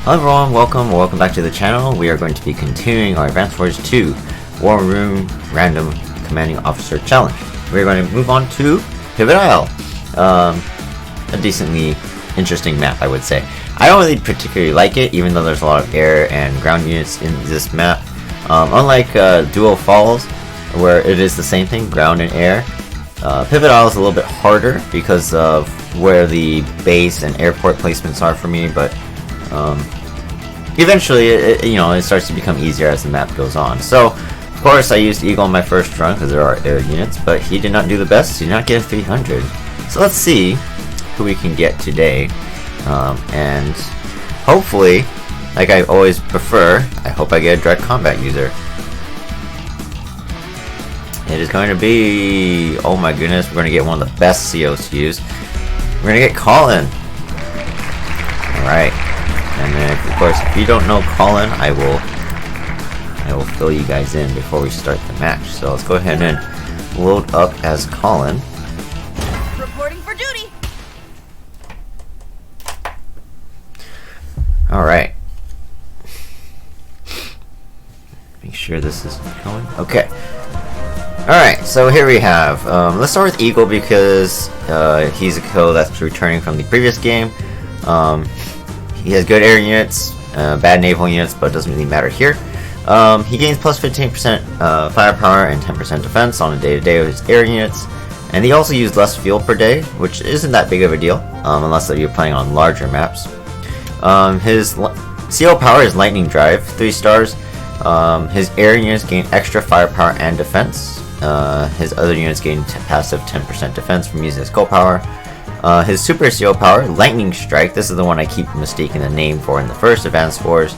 Hello everyone, welcome back to the channel. We are going to be continuing our Advanced Wars 2 War Room Random Commanding Officer Challenge. We're going to move on to Pivot Isle. A decently interesting map, I would say. I don't really particularly like it, even though there's a lot of air and ground units in this map. Unlike Duo Falls, where it is the same thing, ground and air, Pivot Isle is a little bit harder because of where the base and airport placements are for me, but eventually it starts to become easier as the map goes on. So of course I used Eagle on my first run because there are air units, but he did not do the best. He did not get a 300. So let's see who we can get today, and hopefully, like I always prefer, I hope I get a direct combat user. It is going to be, oh my goodness, we're going to get one of the best COs to use. We're going to get Colin. Alright. And then, of course, if you don't know Colin, I will fill you guys in before we start the match. So let's go ahead and load up as Colin. Reporting for duty. Alright. Make sure this is going. Okay. Alright, so here we have, let's start with Eagle because he's a co that's returning from the previous game. He has good air units, bad naval units, but it doesn't really matter here. He gains plus 15% firepower and 10% defense on a day-to-day with his air units. And he also used less fuel per day, which isn't that big of a deal, unless you're playing on larger maps. His CO power is Lightning Drive, 3 stars. His air units gain extra firepower and defense. His other units gain passive 10% defense from using his coal power. His super CO power, Lightning Strike, this is the one I keep mistaking the name for in the first Advanced Wars.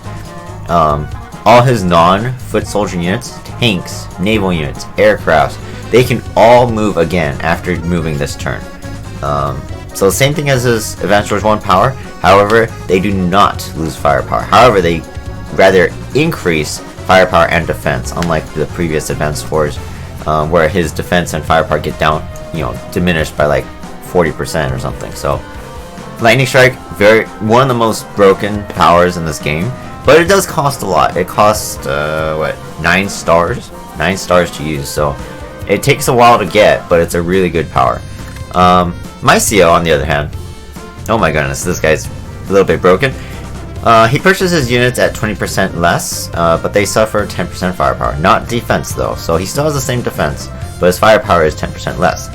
All his non-foot soldier units, tanks, naval units, aircrafts, they can all move again after moving this turn. So same thing as his Advanced Wars 1 power, however, they do not lose firepower. However, they rather increase firepower and defense, unlike the previous Advanced Wars, where his defense and firepower get down, diminished by like 40% or something. So Lightning Strike, one of the most broken powers in this game, but it does cost a lot. It costs 9 stars? 9 stars to use, so it takes a while to get, but it's a really good power. My CO, on the other hand, oh my goodness, this guy's a little bit broken. He purchases units at 20% less, but they suffer 10% firepower. Not defense though, so he still has the same defense, but his firepower is 10% less.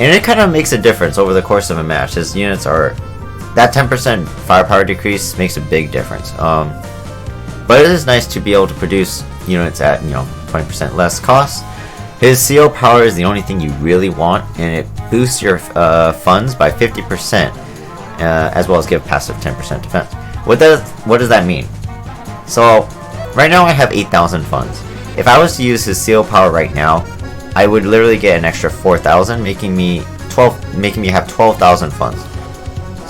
And it kind of makes a difference over the course of a match. His units are... that 10% firepower decrease makes a big difference. But it is nice to be able to produce units at, 20% less cost. His CO power is the only thing you really want, and it boosts your funds by 50%, as well as give passive 10% defense. What does that mean? So, right now I have 8,000 funds. If I was to use his CO power right now, I would literally get an extra 4,000, making me have 12,000 funds.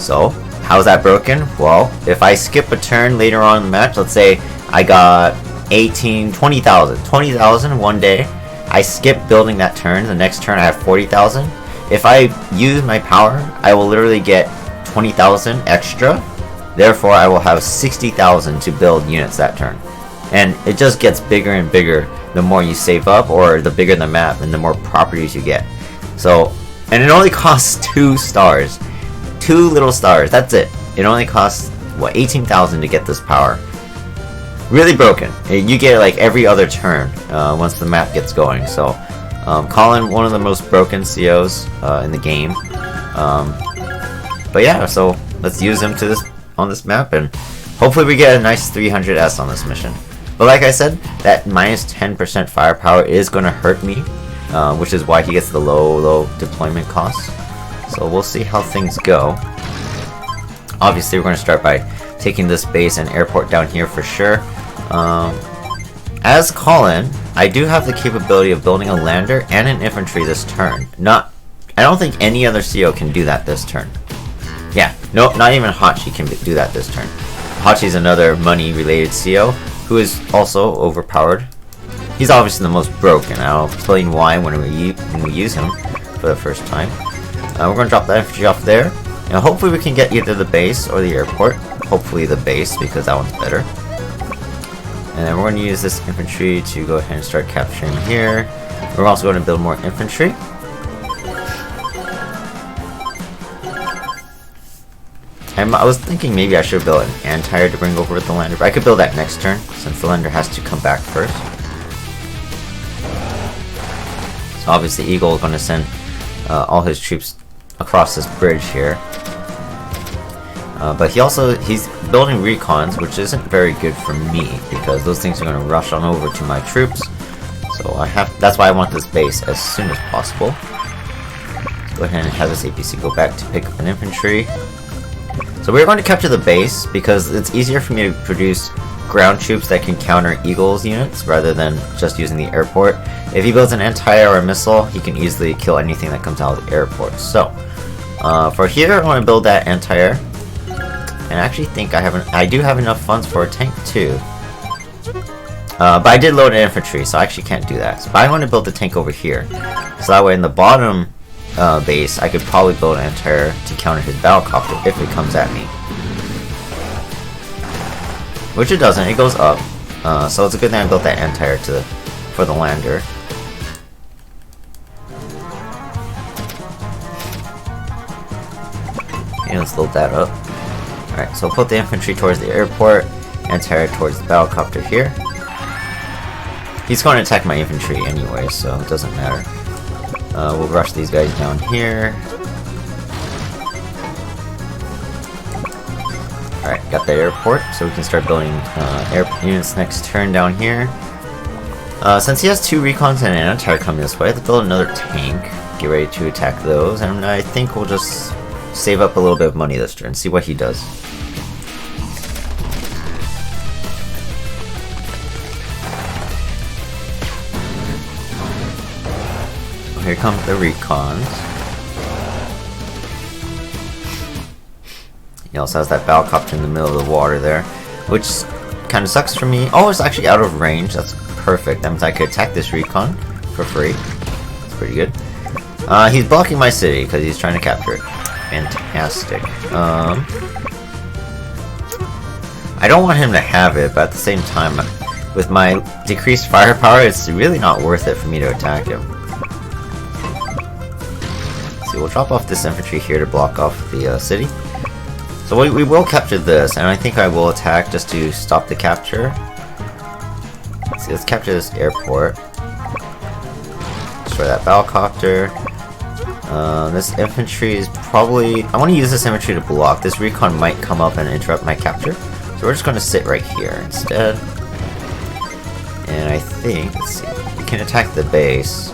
So, how's that broken? Well, if I skip a turn later on in the match, let's say I got 20,000 one day, I skip building that turn, the next turn I have 40,000. If I use my power, I will literally get 20,000 extra, therefore I will have 60,000 to build units that turn. And it just gets bigger and bigger the more you save up, or the bigger the map and the more properties you get. So, and it only costs 2 stars. 2 little stars, that's it. It only costs, 18,000 to get this power. Really broken. You get it like every other turn once the map gets going. So, Colin, one of the most broken COs in the game. But yeah, so let's use him on this map, and hopefully we get a nice 300S on this mission. But like I said, that minus 10% firepower is going to hurt me, which is why he gets the low deployment costs. So we'll see how things go. Obviously, we're going to start by taking this base and airport down here for sure. As Colin, I do have the capability of building a lander and an infantry this turn. I don't think any other CO can do that this turn. Yeah, no, not even Hachi can do that this turn. Hachi's another money-related CO who is also overpowered. He's obviously the most broken. I'll explain why when we use him for the first time. We're going to drop that infantry off there, and hopefully we can get either the base or the airport. hopefully the base, because that one's better. And then we're going to use this infantry to go ahead and start capturing here. We're also going to build more infantry. I was thinking maybe I should build an anti-air to bring over with the lander, but I could build that next turn, since the lander has to come back first. So obviously Eagle is going to send all his troops across this bridge here. But he's building recons, which isn't very good for me, because those things are going to rush on over to my troops. So that's why I want this base as soon as possible. Let's go ahead and have this APC go back to pick up an infantry. So we're going to capture the base, because it's easier for me to produce ground troops that can counter Eagle's units, rather than just using the airport. If he builds an anti-air or a missile, he can easily kill anything that comes out of the airport. So, for here, I want to build that anti-air. And I actually think I do have enough funds for a tank too. But I did load an infantry, so I actually can't do that. But I want to build the tank over here. So that way in the bottom base, I could probably build an anti-air to counter his battlecopter if it comes at me. Which it doesn't, it goes up. So it's a good thing I built that anti-air for the lander. Okay, let's load that up. Alright, so we'll put the infantry towards the airport, anti-air towards the battlecopter here. He's going to attack my infantry anyway, so it doesn't matter. We'll rush these guys down here. Alright, got the airport, so we can start building air units next turn down here. Since he has 2 recons and an anti-air coming this way, I have to build another tank. Get ready to attack those, and I think we'll just save up a little bit of money this turn, see what he does. Here come the recons. He also has that battlecopter in the middle of the water there, which kind of sucks for me. Oh, it's actually out of range. That's perfect. That means I could attack this recon for free. That's pretty good. He's blocking my city because he's trying to capture it. Fantastic. I don't want him to have it, but at the same time, with my decreased firepower, it's really not worth it for me to attack him. So we'll drop off this infantry here to block off the city. So we will capture this, and I think I will attack just to stop the capture. Let's capture this airport. Destroy that battlecopter. This infantry is probably... I want to use this infantry to block. This recon might come up and interrupt my capture. So we're just going to sit right here instead. And I think... let's see. We can attack the base.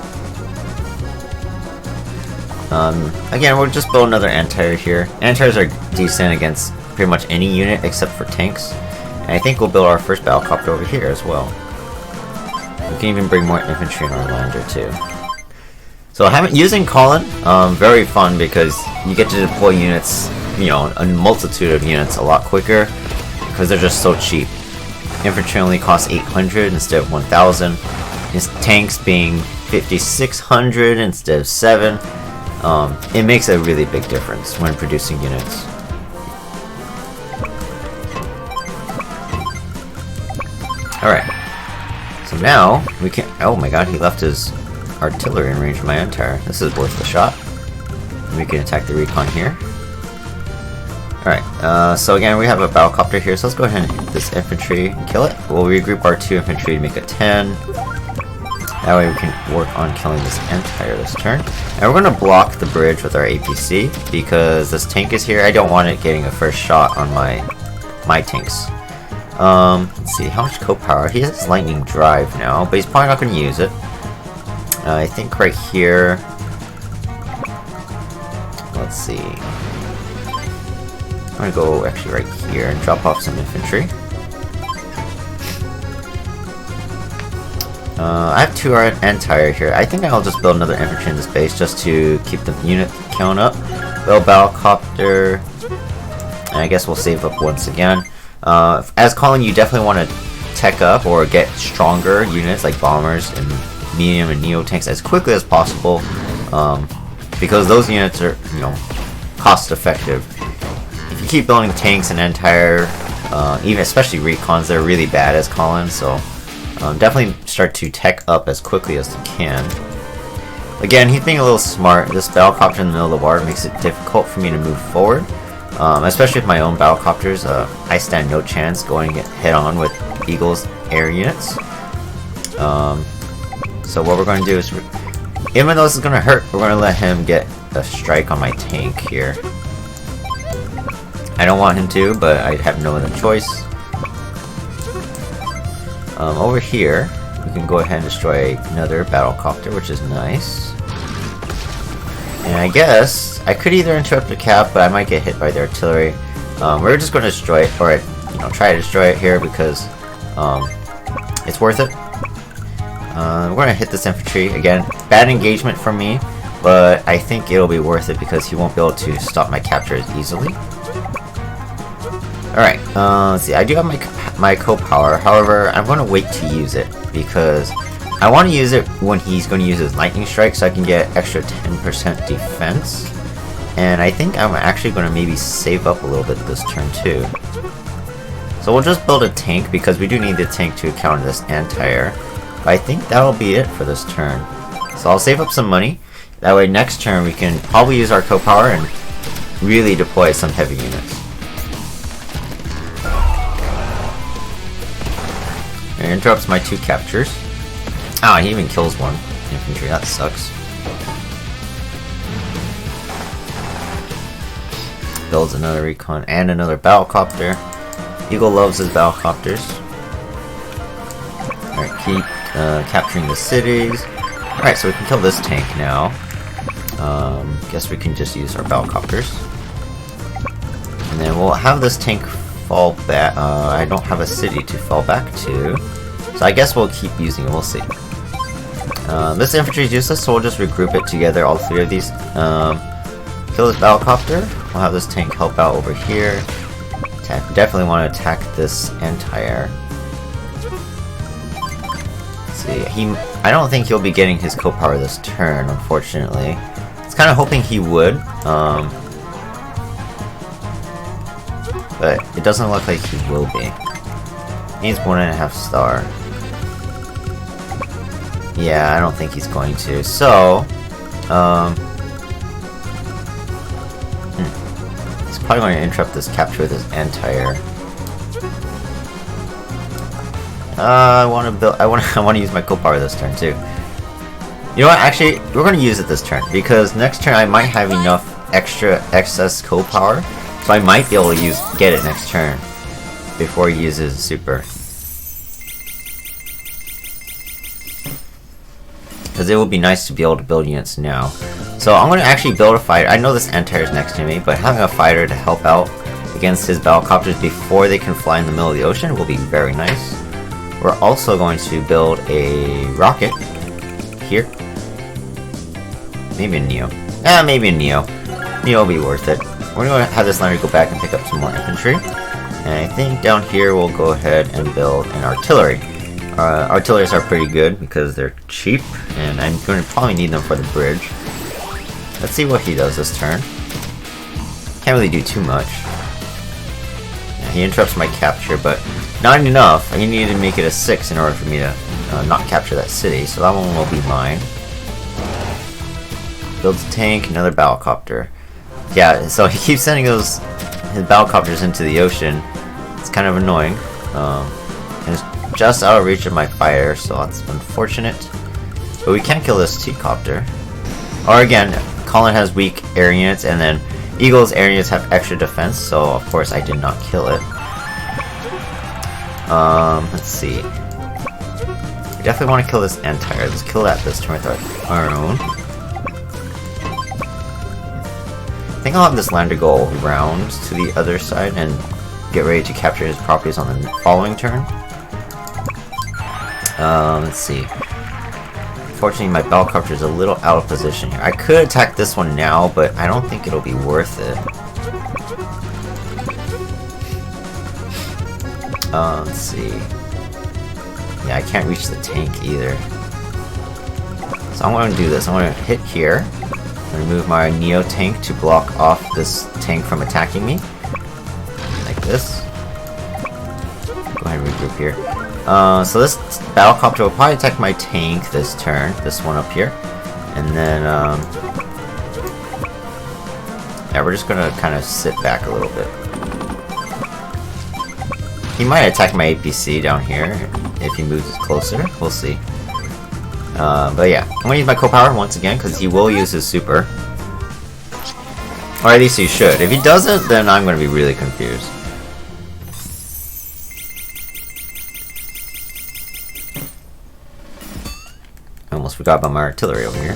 Again, we'll just build another anti-air here. Anti-airs are decent against pretty much any unit except for tanks. And I think we'll build our first battlecopter over here as well. We can even bring more infantry in our lander too. So using Colin, very fun because you get to deploy units, you know, a multitude of units a lot quicker because they're just so cheap. Infantry only costs 800 instead of 1000. His tanks being 5600 instead of 7. It makes a really big difference when producing units. Alright. So now, we can... oh my god, he left his artillery in range of my anti-air. This is worth the shot. We can attack the recon here. Alright, so again, we have a battlecopter here, so let's go ahead and hit this infantry and kill it. We'll regroup our 2 infantry to make a 10. That way we can work on killing this anti-air this turn. And we're going to block the bridge with our APC because this tank is here. I don't want it getting a first shot on my tanks. Let's see, how much co-power? He has lightning drive now, but he's probably not going to use it. I think right here... let's see... I'm going to go actually right here and drop off some infantry. I have 2 anti-air here. I think I'll just build another infantry in this base just to keep the unit count up. Build battlecopter. And I guess we'll save up once again. As Colin, you definitely want to tech up or get stronger units like bombers and medium and neo tanks as quickly as possible. Because those units are, you know, cost effective. If you keep building tanks and entire, even especially recons, they're really bad as Colin, so definitely start to tech up as quickly as you can. Again, he's being a little smart. This battlecopter in the middle of the water makes it difficult for me to move forward, especially with my own battlecopters. I stand no chance going head on with Eagle's air units. So what we're going to do is, even though this is going to hurt, we're going to let him get a strike on my tank here. I don't want him to, but I have no other choice. Over here, we can go ahead and destroy another battlecopter, which is nice. And I guess I could either interrupt the cap, but I might get hit by the artillery. We're just going to destroy it, or try to destroy it here because it's worth it. We're going to hit this infantry again. Bad engagement for me, but I think it'll be worth it because he won't be able to stop my capture as easily. Alright, let's see, I do have my co-power, however, I'm going to wait to use it, because I want to use it when he's going to use his lightning strike so I can get extra 10% defense, and I think I'm actually going to maybe save up a little bit this turn too. So we'll just build a tank, because we do need the tank to counter this anti-air, but I think that'll be it for this turn. So I'll save up some money, that way next turn we can probably use our co-power and really deploy some heavy units. It interrupts my 2 captures. Ah, he even kills 1 infantry, that sucks. Builds another recon and another battlecopter. Eagle loves his battlecopters. Alright, keep capturing the cities. Alright, so we can kill this tank now. Guess we can just use our battlecopters. And then we'll have this tank fall back. I don't have a city to fall back to, so I guess we'll keep using it. We'll see. This infantry is useless, so we'll just regroup it together, all 3 of these. Kill this battlecopter. We'll have this tank help out over here. Definitely want to attack this anti-air. See, I don't think he'll be getting his co-power this turn, unfortunately. I was kind of hoping he would. But it doesn't look like he will be. He needs 1.5 star. Yeah, I don't think he's going to. So, he's probably going to interrupt this capture with his anti-air. I want to build. I want to use my co-power this turn too. You know what? Actually, we're going to use it this turn because next turn I might have enough excess co-power. So I might be able to get it next turn before he uses super. Because it would be nice to be able to build units now. So I'm going to actually build a fighter. I know this anti-air is next to me, but having a fighter to help out against his battlecopters before they can fly in the middle of the ocean will be very nice. We're also going to build a rocket here. Maybe a Neo. Maybe a Neo. Neo will be worth it. We're going to have this lander go back and pick up some more infantry. And I think down here we'll go ahead and build an artillery. Artilleries are pretty good because they're cheap, and I'm going to probably need them for the bridge. Let's see what he does this turn. Can't really do too much. Yeah, he interrupts my capture, but not enough. I need to make it a 6 in order for me to not capture that city, so that one will be mine. Builds a tank, another battlecopter. Yeah, so he keeps sending his battlecopters into the ocean. It's kind of annoying. And it's just out of reach of my fire, so that's unfortunate. But we can kill this T-copter. Or again, Colin has weak air units, and then Eagle's air units have extra defense, so of course I did not kill it. Let's see. We definitely want to kill this anti-air. Let's kill that this turn with our own. I think I'll have this lander go around to the other side and get ready to capture his properties on the following turn. Let's see. Unfortunately, my battlecopter is a little out of position here. I could attack this one now, but I don't think it'll be worth it. Let's see. Yeah, I can't reach the tank either. So I'm going to do this. I'm going to hit here. I'm going to move my Neo tank to block off this tank from attacking me. group here. So this battlecopter will probably attack my tank this turn, this one up here. And then, yeah, we're just gonna kind of sit back a little bit. He might attack my APC down here if he moves closer. We'll see. But yeah, I'm gonna use my co-power once again because he will use his super. Or at least he should. If he doesn't, then I'm gonna be really confused. I almost forgot about my artillery over here.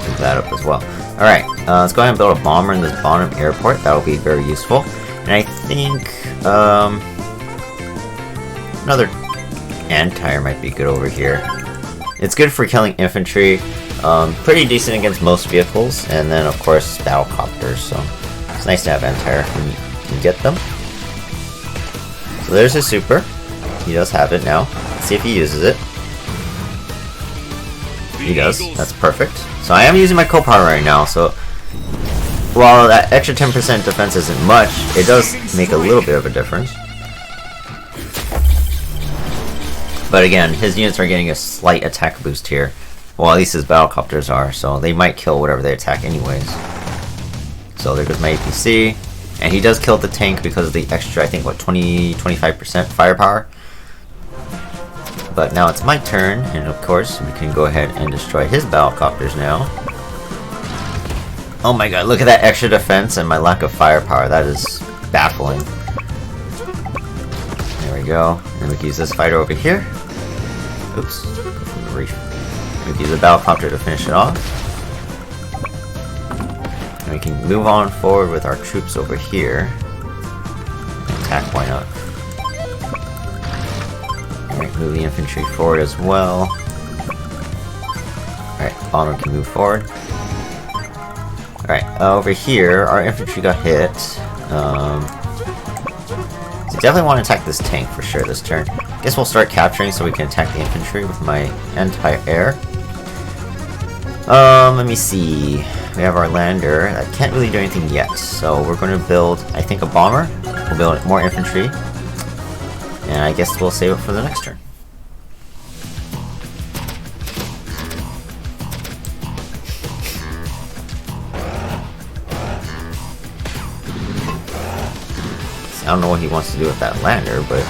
Move that up as well. Alright, let's go ahead and build a bomber in this bottom airport. That will be very useful. And I think another anti-air might be good over here. It's good for killing infantry. Pretty decent against most vehicles. And then of course battlecopters. So it's nice to have anti-air when you can get them. So there's his super. He does have it now. Let's see if he uses it. He does. That's perfect. So I am using my co-power right now, so while that extra 10% defense isn't much, it does make a little bit of a difference. But again, his units are getting a slight attack boost here. Well, at least his battlecopters are, so they might kill whatever they attack anyways. So there goes my APC. And he does kill the tank because of the extra, I think, what, 20-25% firepower. But now it's my turn, and of course, we can go ahead and destroy his battlecopters now. Oh my god, look at that extra defense and my lack of firepower. That is baffling. There we go. And we can use this fighter over here. Oops. We can use the battlecopter to finish it off. And we can move on forward with our troops over here. Attack, why not? Alright, move the infantry forward as well. Alright, bomber can move forward. Alright, over here, our infantry got hit. So definitely want to attack this tank for sure this turn. Guess we'll start capturing so we can attack the infantry with my anti-air. Let me see. We have our lander. I can't really do anything yet, so we're going to build, I think, a bomber. We'll build more infantry. And I guess we'll save it for the next turn. I don't know what he wants to do with that lander, but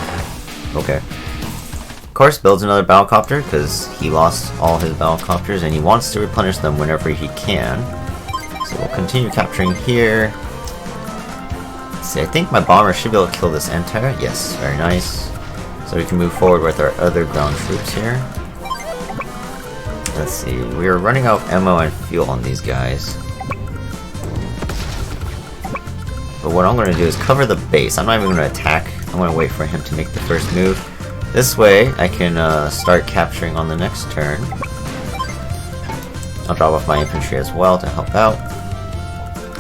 okay. Of course, builds another battlecopter because he lost all his battlecopters and he wants to replenish them whenever he can. So we'll continue capturing here. Let's see, I think my bomber should be able to kill this anti-air. Yes, very nice. So we can move forward with our other ground troops here. Let's see, we are running out of ammo and fuel on these guys. But what I'm going to do is cover the base. I'm not even going to attack. I'm going to wait for him to make the first move. This way, I can start capturing on the next turn. I'll drop off my infantry as well to help out.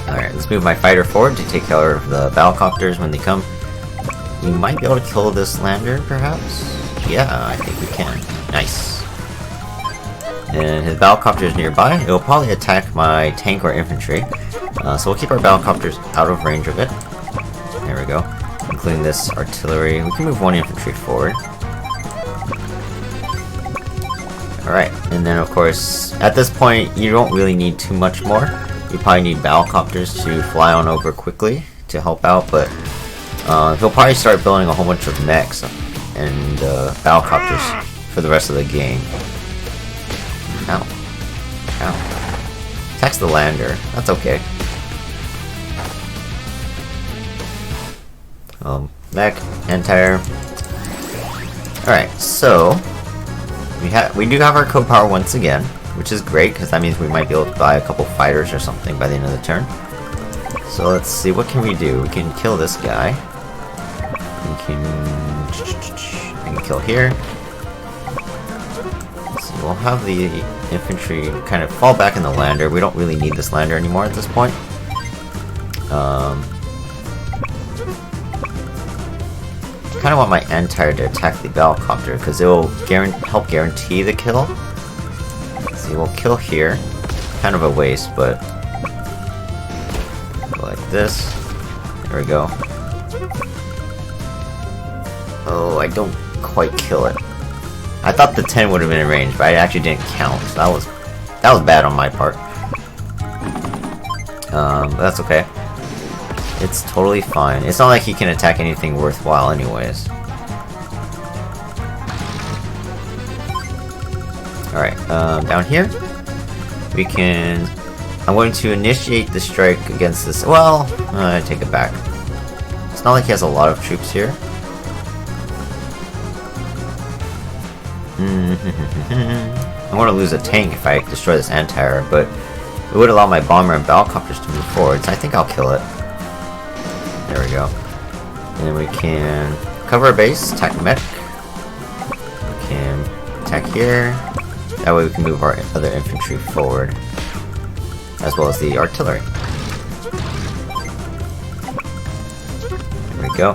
Alright, let's move my fighter forward to take care of the battlecopters when they come. We might be able to kill this lander, perhaps? Yeah, I think we can. Nice. And his battlecopter is nearby. It will probably attack my tank or infantry. So we'll keep our battlecopters out of range of it. There we go. Including this artillery. We can move one infantry forward. Alright, and then of course, at this point, you don't really need too much more. You probably need battlecopters to fly on over quickly to help out, but he'll probably start building a whole bunch of mechs and battlecopters for the rest of the game. Ow. Ow. Attacks the lander. That's okay. Mech, anti-air. Alright, so we do have our code power once again, which is great because that means we might be able to buy a couple fighters or something by the end of the turn. So let's see, what can we do? We can kill this guy. We can kill here. So we'll have the infantry kind of fall back in the lander. We don't really need this lander anymore at this point. Kind of want my anti-air to attack the battlecopter because it will help guarantee the kill. Let's see, we'll kill here. Kind of a waste, but go like this. There we go. don't quite kill it. I thought the 10 would have been in range, but I actually didn't count. So that was bad on my part. But that's okay. It's totally fine. It's not like he can attack anything worthwhile anyways. Alright, down here, we can... I'm going to initiate the strike against this... Well, I take it back. It's not like he has a lot of troops here. I'm going to lose a tank if I destroy this anti-air, but it would allow my bomber and battlecopters to move forward, so I think I'll kill it. There we go. And then we can cover a base, attack mech. We can attack here. That way we can move our other infantry forward, as well as the artillery. There we go.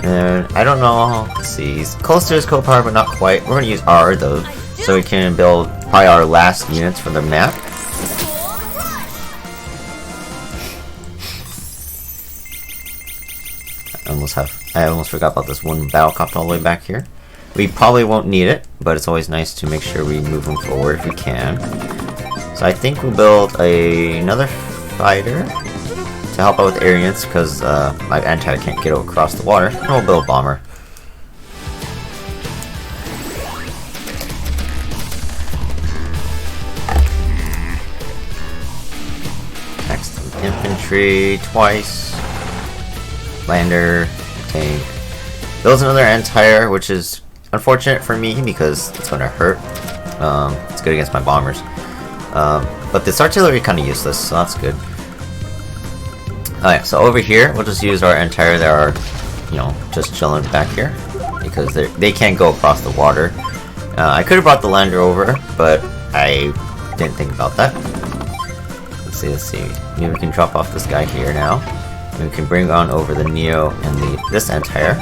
And I don't know, let's see, he's close to his co-power but not quite. We're going to use R though, so we can build probably our last units for the map. I almost forgot about this one battlecopter all the way back here. We probably won't need it, but it's always nice to make sure we move them forward if we can. So I think we'll build another fighter to help out with air units, because my anti can't get across the water. And we'll build a bomber. Next, infantry twice. Lander, tank. Builds another anti-air, which is unfortunate for me because it's going to hurt. It's good against my bombers. But this artillery kind of useless, so that's good. Alright, so over here, we'll just use our anti-air that are, you know, just chilling back here. Because they can't go across the water. I could have brought the lander over, but I didn't think about that. Let's see. Maybe we can drop off this guy here now. And we can bring on over the Neo and this anti-air.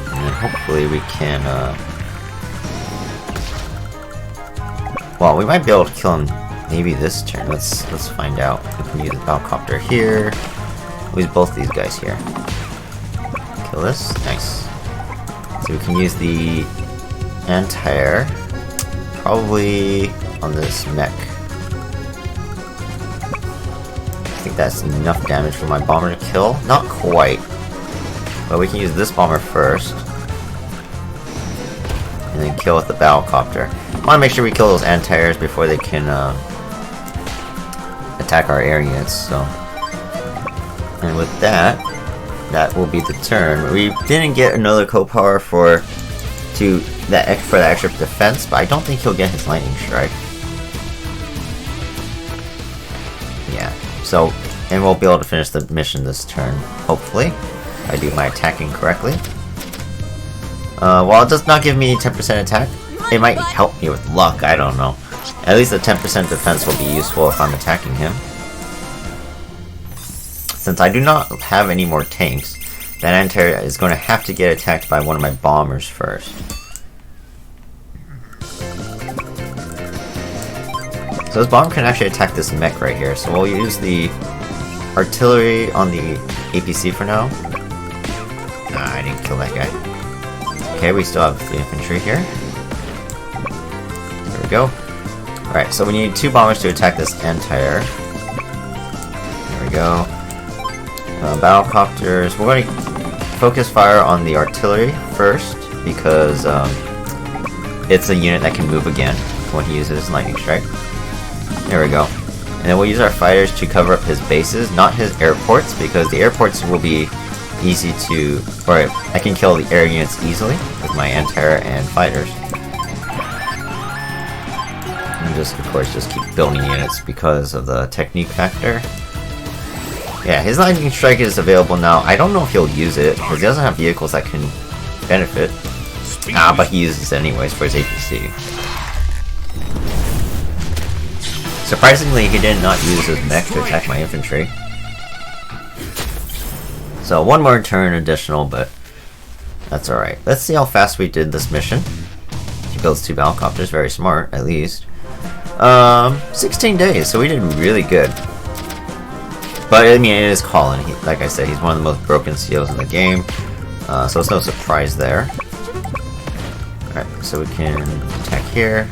And hopefully we can, well, we might be able to kill him maybe this turn. Let's find out. We can use the battlecopter here. We'll use both these guys here. Kill this. Nice. So we can use the anti-air probably on this mech. I think that's enough damage for my bomber to kill. Not quite. But we can use this bomber first. And then kill with the battlecopter. I want to make sure we kill those anti-airs before they can attack our air units. So, and with that, that will be the turn. We didn't get another co-power for that extra defense, but I don't think he'll get his lightning strike. Yeah. So, and we'll be able to finish the mission this turn, hopefully. If I do my attacking correctly. While it does not give me 10% attack, it might help me with luck, I don't know. At least the 10% defense will be useful if I'm attacking him. Since I do not have any more tanks, that anti-air is going to have to get attacked by one of my bombers first. So this bomb can actually attack this mech right here, so we'll use the artillery on the APC for now. Nah, I didn't kill that guy. Okay, we still have the infantry here. There we go. Alright, so we need 2 bombers to attack this anti-air. There we go. Battlecopters. We're going to focus fire on the artillery first, because it's a unit that can move again when he uses lightning strike. There we go. And then we'll use our fighters to cover up his bases, not his airports, because the airports will be easy to... Or I can kill the air units easily with my anti-air and fighters. And just, of course, just keep building units because of the technique factor. Yeah, his lightning strike is available now. I don't know if he'll use it, because he doesn't have vehicles that can benefit. But he uses it anyways for his APC. Surprisingly, he did not use his mech to attack my infantry. So, one more turn additional, but that's alright. Let's see how fast we did this mission. He builds 2 battlecopters, very smart, at least. 16 days, so we did really good. But I mean, it is Colin. Like I said, he's one of the most broken COs in the game, so it's no surprise there. Alright, so we can attack here,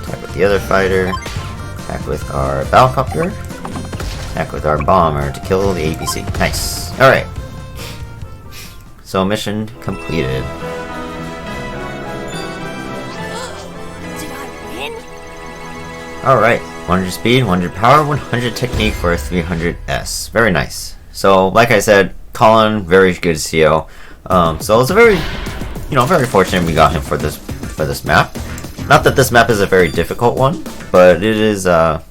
attack with the other fighter, attack with our Battlecopter, attack with our Bomber to kill the ABC. Nice. Alright. So mission completed. Did I win? Alright, 100 speed, 100 power, 100 technique for a 300S. Very nice. So, like I said, Colin, very good CO. So it's a very, very fortunate we got him for this map. Not that this map is a very difficult one, but it is a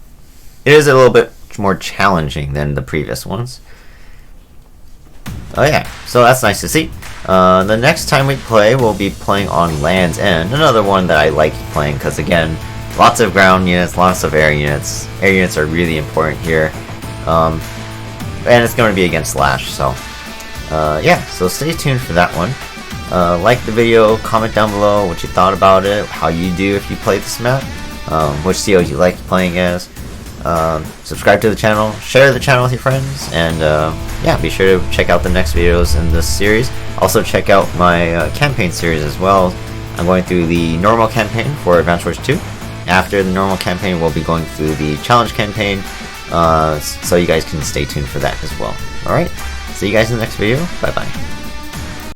little bit more challenging than the previous ones. Oh yeah, so that's nice to see. The next time we play, we'll be playing on Land's End, another one that I like playing because again, lots of ground units, lots of air units. Air units are really important here, and it's going to be against Slash. So yeah, so stay tuned for that one. Like the video, comment down below what you thought about it, how you do if you play this map, which COs you like playing as. Subscribe to the channel, share the channel with your friends, and yeah, be sure to check out the next videos in this series. Also check out my campaign series as well. I'm going through the normal campaign for Advance Wars 2. After the normal campaign, we'll be going through the challenge campaign, so you guys can stay tuned for that as well. Alright, see you guys in the next video. Bye bye.